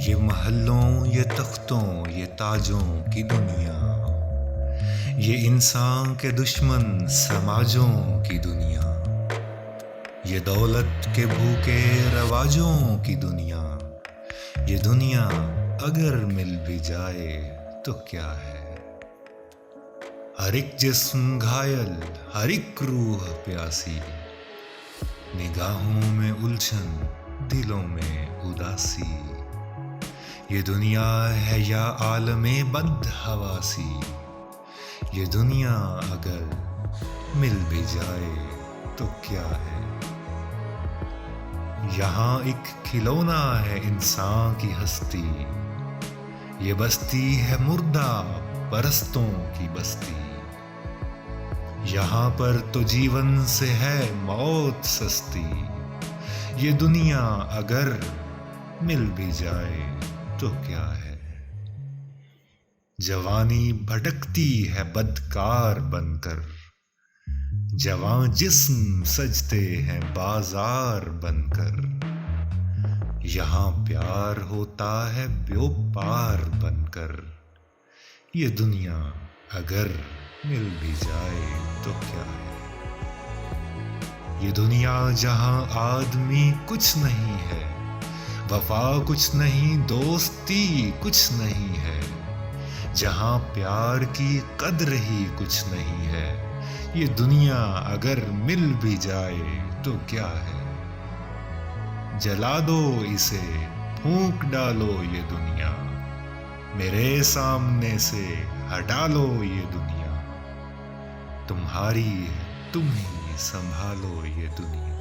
ये महलों, ये तख्तों, ये ताजों की दुनिया, ये इंसान के दुश्मन समाजों की दुनिया, ये दौलत के भूखे रवाजों की दुनिया, ये दुनिया अगर मिल भी जाए तो क्या है। हर एक जिस्म घायल, हर एक रूह प्यासी, निगाहों में उलझन, दिलों में उदासी, ये दुनिया है या आलमे बदहवासी, ये दुनिया अगर मिल भी जाए तो क्या है। यहाँ एक खिलौना है इंसान की हस्ती, ये बस्ती है मुर्दा परस्तों की बस्ती, यहाँ पर तो जीवन से है मौत सस्ती, ये दुनिया अगर मिल भी जाए तो क्या है। जवानी भटकती है बदकार बनकर, जवां जिस्म सजते हैं बाजार बनकर, यहाँ प्यार होता है व्यापार बनकर, ये दुनिया अगर मिल भी जाए तो क्या है। ये दुनिया जहां आदमी कुछ नहीं है, वफा कुछ नहीं, दोस्ती कुछ नहीं है, जहां प्यार की कद्र ही कुछ नहीं है, ये दुनिया अगर मिल भी जाए तो क्या है। जला दो इसे, फूंक डालो ये दुनिया, मेरे सामने से हटा लो ये दुनिया, तुम्हारी है, तुम ही संभालो ये दुनिया।